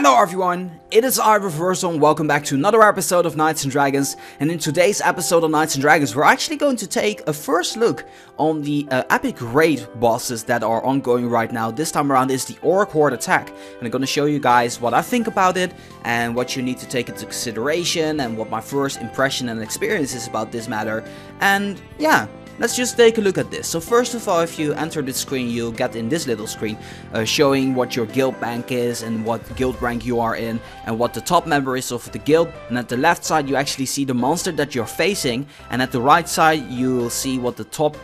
Hello everyone, it is I, Reversal, and welcome back to another episode of Knights and Dragons. And in today's episode of Knights and Dragons, we're actually going to take a first look on the epic raid bosses that are ongoing right now. This time around is the Orc Horde attack, and I'm going to show you guys what I think about it and what you need to take into consideration and what my first impression and experience is about this matter. And yeah, let's just take a look at this. So first of all, if you enter the screen, you'll get in this little screen showing what your guild bank is and what guild rank you are in and what the top member is of the guild. And at the left side you actually see the monster that you're facing, and at the right side you'll see what the top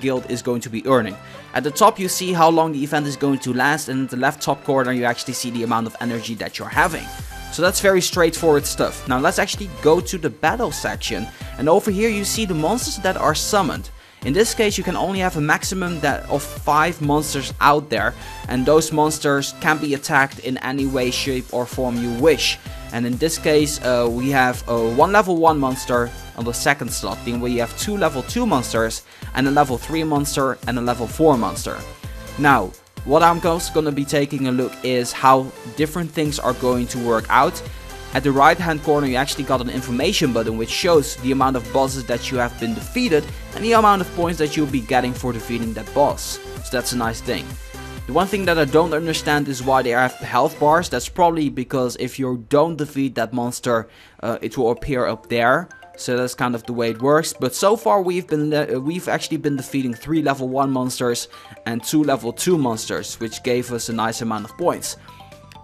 guild is going to be earning. At the top you see how long the event is going to last, and at the left top corner you actually see the amount of energy that you're having. So that's very straightforward stuff. Now let's actually go to the battle section, and over here you see the monsters that are summoned. In this case you can only have a maximum of 5 monsters out there, and those monsters can be attacked in any way, shape or form you wish. And in this case we have one level 1 monster on the second slot, then we have 2 level 2 monsters and a level 3 monster and a level 4 monster. Now what I'm also going to be taking a look is how different things are going to work out. At the right hand corner you actually got an information button which shows the amount of bosses that you have been defeated and the amount of points that you'll be getting for defeating that boss. So that's a nice thing. The one thing that I don't understand is why they have health bars. That's probably because if you don't defeat that monster it will appear up there. So that's kind of the way it works. But so far we've actually been defeating 3 level 1 monsters and 2 level 2 monsters, which gave us a nice amount of points.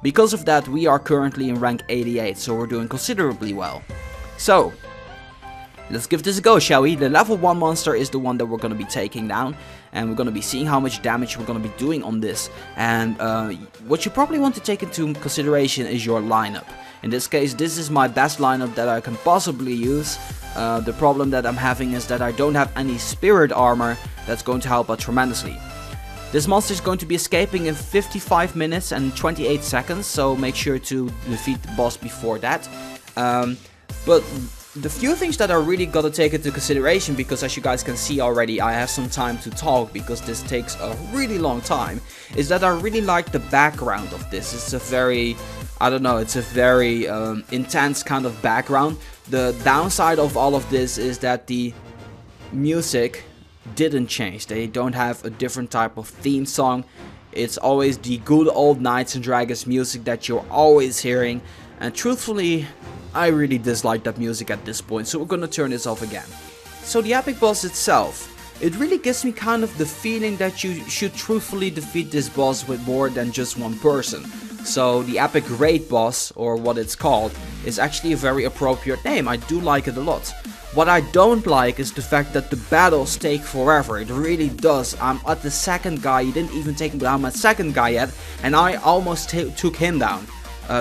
Because of that we are currently in rank 88, so we're doing considerably well. So let's give this a go, shall we? The level 1 monster is the one that we're going to be taking down, and we're going to be seeing how much damage we're going to be doing on this. And what you probably want to take into consideration is your lineup. In this case, this is my best lineup that I can possibly use. The problem that I'm having is that I don't have any spirit armor that's going to help out tremendously. This monster is going to be escaping in 55 minutes and 28 seconds, so make sure to defeat the boss before that. But the few things that I really got to take into consideration, because as you guys can see already I have some time to talk because this takes a really long time, is that I really like the background of this. It's a very, I don't know, it's a very intense kind of background. The downside of all of this is that the music didn't change. They don't have a different type of theme song. It's always the good old Knights and Dragons music that you're always hearing, and truthfully I really dislike that music at this point, so we're gonna turn this off again. So the epic boss itself, it really gives me kind of the feeling that you should truthfully defeat this boss with more than just one person. So the epic raid boss, or what it's called, is actually a very appropriate name. I do like it a lot. What I don't like is the fact that the battles take forever. It really does. I'm at the second guy. You didn't even take down my second guy yet, and I almost took him down.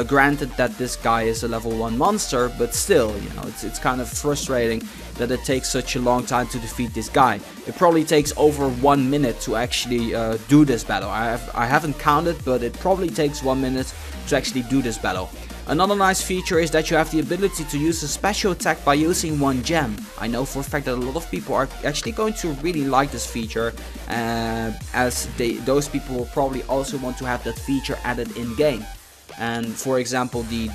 Granted that this guy is a level 1 monster, but still, you know, it's kind of frustrating that it takes such a long time to defeat this guy. It probably takes over 1 minute to actually do this battle. I haven't counted, but it probably takes 1 minute to actually do this battle. Another nice feature is that you have the ability to use a special attack by using 1 gem. I know for a fact that a lot of people are actually going to really like this feature, as those people will probably also want to have that feature added in game. And for example, they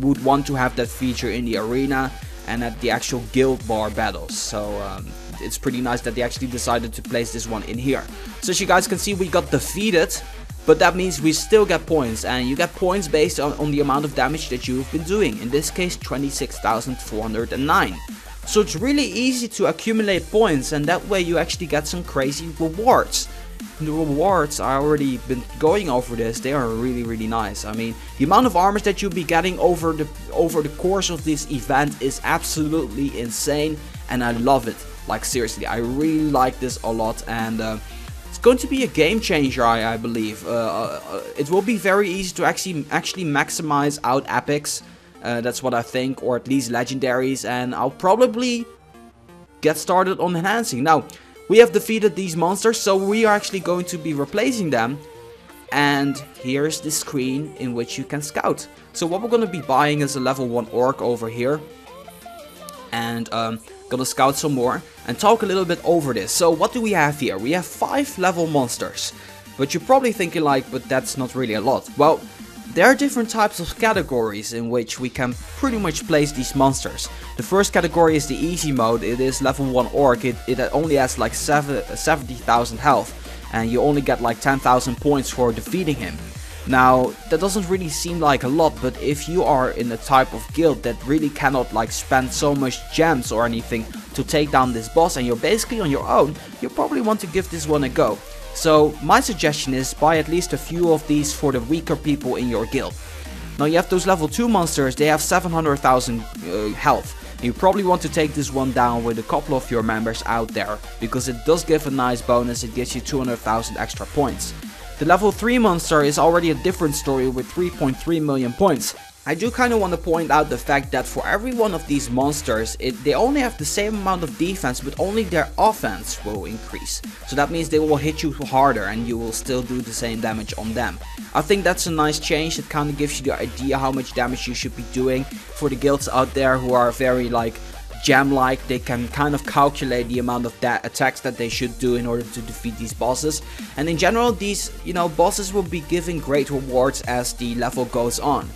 would want to have that feature in the arena and at the actual guild bar battles. So it's pretty nice that they actually decided to place this one in here. So as you guys can see, we got defeated, but that means we still get points, and you get points based on the amount of damage that you've been doing. In this case 26,409. So it's really easy to accumulate points, and that way you actually get some crazy rewards. The rewards, I already been going over this, they are really nice. I mean, the amount of armors that you'll be getting over the course of this event is absolutely insane, and I love it. Like seriously, I really like this a lot, and it's going to be a game changer, I believe. It will be very easy to actually maximize out epics. That's what I think, or at least legendaries, and I'll probably get started on enhancing. Now, we have defeated these monsters, so we are actually going to be replacing them. And here's the screen in which you can scout. So what we're going to be buying is a level 1 orc over here. And gonna scout some more and talk a little bit over this. So what do we have here? We have 5 level monsters. But you're probably thinking like, but that's not really a lot. Well, there are different types of categories in which we can pretty much place these monsters. The first category is the easy mode. It is level 1 orc. It only has like 70,000 health, and you only get like 10,000 points for defeating him. Now, that doesn't really seem like a lot, but if you are in a type of guild that really cannot like spend so much gems or anything to take down this boss, and you're basically on your own, you probably want to give this one a go. So my suggestion is buy at least a few of these for the weaker people in your guild. Now you have those level 2 monsters. They have 700,000 health. You probably want to take this one down with a couple of your members out there, because it does give a nice bonus. It gives you 200,000 extra points. The level 3 monster is already a different story with 3.3 million points. I do kind of want to point out the fact that for every one of these monsters, they only have the same amount of defense, but only their offense will increase. So that means they will hit you harder and you will still do the same damage on them. I think that's a nice change. It kind of gives you the idea how much damage you should be doing. For the guilds out there who are very like gem-like, they can kind of calculate the amount of attacks that they should do in order to defeat these bosses. And in general, these bosses will be giving great rewards as the level goes on.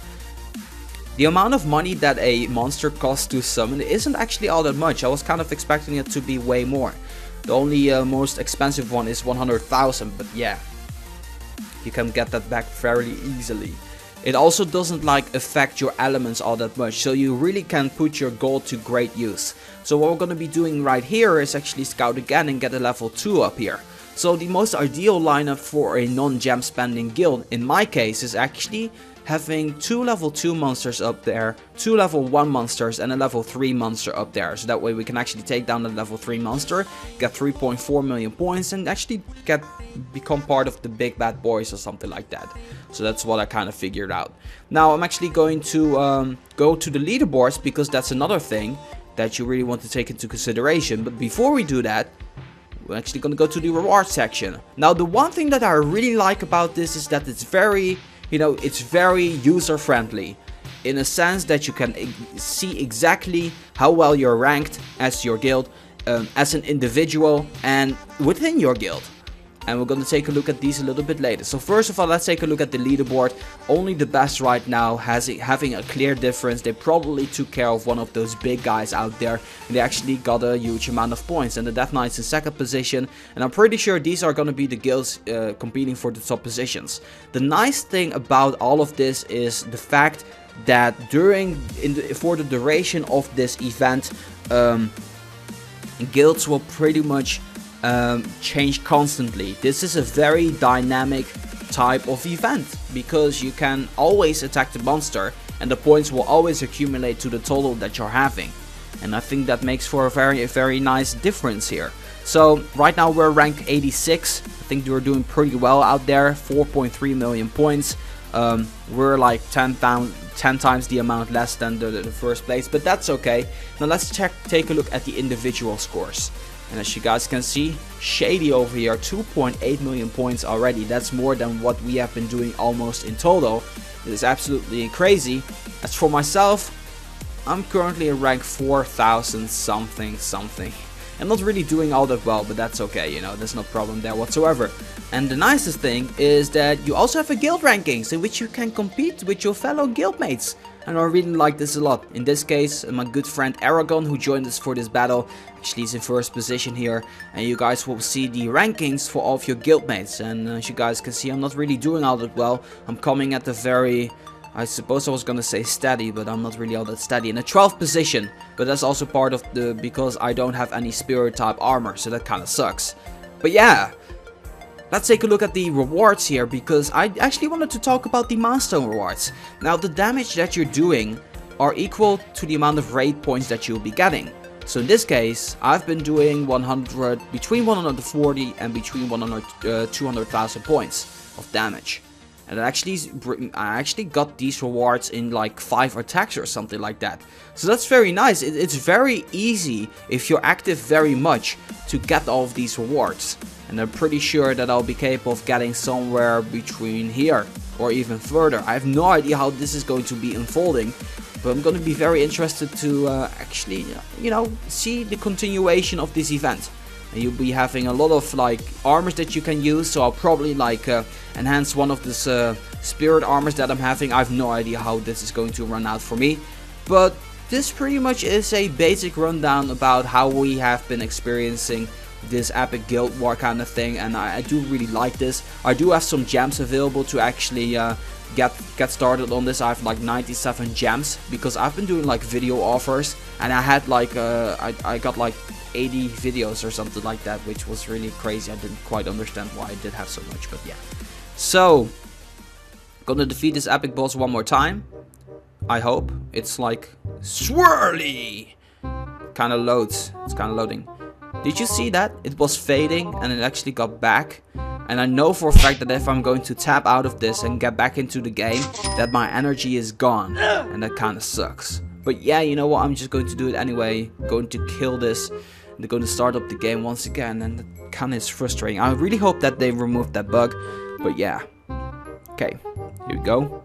The amount of money that a monster costs to summon isn't actually all that much. I was kind of expecting it to be way more. The only most expensive one is 100,000, but yeah, you can get that back fairly easily. It also doesn't like affect your elements all that much, so you really can put your gold to great use. So what we're going to be doing right here is actually scout again and get a level 2 up here. So the most ideal lineup for a non-gem spending guild in my case is actually having 2 level 2 monsters up there, 2 level 1 monsters and a level 3 monster up there. So that way we can actually take down the level 3 monster, get 3.4 million points and actually become part of the big bad boys or something like that. So that's what I kind of figured out. Now I'm actually going to go to the leaderboards, because that's another thing that you really want to take into consideration. But before we do that, we're actually going to go to the reward section. Now the one thing that I really like about this is that it's very user friendly, in a sense that you can see exactly how well you're ranked as your guild, as an individual and within your guild. And we're going to take a look at these a little bit later. So first of all, let's take a look at the leaderboard. Only the best right now having a clear difference. They probably took care of one of those big guys out there, and they actually got a huge amount of points. And the Death Knight's in second position, and I'm pretty sure these are going to be the guilds competing for the top positions. The nice thing about all of this is the fact that for the duration of this event, guilds will pretty much change constantly. This is a very dynamic type of event, because you can always attack the monster and the points will always accumulate to the total that you're having. And I think that makes for a very nice difference here. So right now we're ranked 86. I think we're doing pretty well out there. 4.3 million points. We're like 10 times the amount less than the first place, but that's okay. Now let's take a look at the individual scores. And as you guys can see, Shady over here, 2.8 million points already. That's more than what we have been doing almost in total. It is absolutely crazy. As for myself, I'm currently in rank 4,000 something. I'm not really doing all that well, but that's okay, there's no problem there whatsoever. And the nicest thing is that you also have a guild rankings in which you can compete with your fellow guildmates. And I really like this a lot. In this case, my good friend Aragon, who joined us for this battle, actually is in first position here. And you guys will see the rankings for all of your guildmates. And as you guys can see, I'm not really doing all that well. I'm coming at the very, I suppose I was gonna say steady, but I'm not really all that steady. In the 12th position, but that's also part of because I don't have any spirit type armor, so that kind of sucks. But yeah. Let's take a look at the rewards here, because I actually wanted to talk about the milestone rewards. Now the damage that you're doing are equal to the amount of raid points that you'll be getting. So in this case, I've been doing between 140 and between 200,000 points of damage. And I actually got these rewards in like 5 attacks or something like that. So that's very nice. It's very easy if you're active very much to get all of these rewards. And I'm pretty sure that I'll be capable of getting somewhere between here or even further. I have no idea how this is going to be unfolding, but I'm going to be very interested to actually, see the continuation of this event. and you'll be having a lot of like armors that you can use. So I'll probably like enhance one of this spirit armors that I'm having. I have no idea how this is going to run out for me, but this pretty much is a basic rundown about how we have been experiencing this epic guild war kind of thing, and I do really like this. I do have some gems available to actually get started on this. I have like 97 gems because I've been doing like video offers, and I had like I got like 80 videos or something like that, which was really crazy. I didn't quite understand why I did have so much, but yeah. So gonna defeat this epic boss one more time. I hope. It's like swirly. Kind of loads. It's kind of loading. Did you see that? It was fading and it actually got back. And I know for a fact that if I'm going to tap out of this and get back into the game, that my energy is gone. And that kind of sucks. But yeah, you know what? I'm just going to do it anyway. Going to kill this. They're going to start up the game once again. And that kind of is frustrating. I really hope that they removed that bug. But yeah. Okay. Here we go.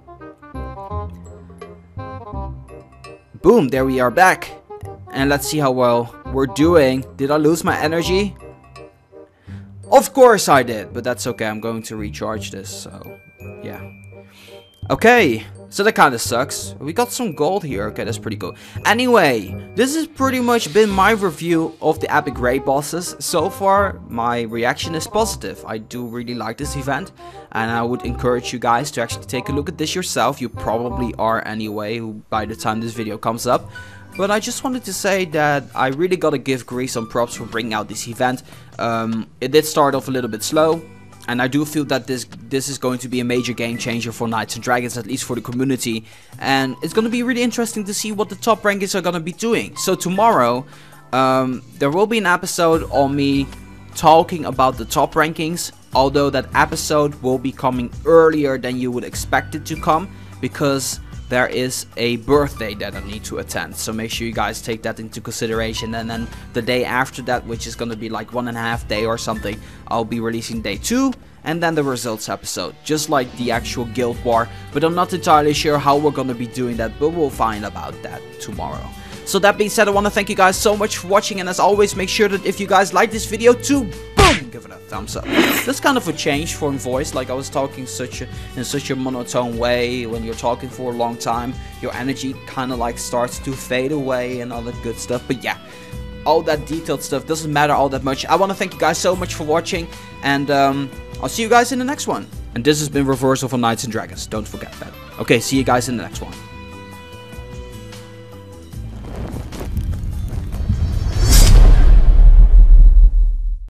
Boom, there we are back. And let's see how well we're doing. Did I lose my energy? Of course I did, but that's okay. I'm going to recharge this, so yeah. Okay, so that kind of sucks. We got some gold here. Okay, that's pretty cool. Anyway, this has pretty much been my review of the epic raid bosses. So far, my reaction is positive. I do really like this event, and I would encourage you guys to actually take a look at this yourself. You probably are anyway, by the time this video comes up. But I just wanted to say that I really gotta give Grease some props for bringing out this event. It did start off a little bit slow, and I do feel that this is going to be a major game changer for Knights and Dragons, at least for the community. And it's gonna be really interesting to see what the top rankings are gonna be doing. So tomorrow, there will be an episode on me talking about the top rankings, although that episode will be coming earlier than you would expect it to come, because there is a birthday that I need to attend. So make sure you guys take that into consideration. And then the day after that, which is going to be like 1.5 days or something, I'll be releasing day 2. And then the results episode, just like the actual guild war. But I'm not entirely sure how we're going to be doing that, but we'll find about that tomorrow. So that being said, I want to thank you guys so much for watching. And as always, make sure that if you guys like this video to boom, give it a thumbs up. That's kind of a change from voice. Like I was talking in such a monotone way. When you're talking for a long time, your energy kind of like starts to fade away and all that good stuff. But yeah, all that detailed stuff doesn't matter all that much. I want to thank you guys so much for watching, and I'll see you guys in the next one. And this has been Reversal for Knights and Dragons. Don't forget that. Okay, see you guys in the next one.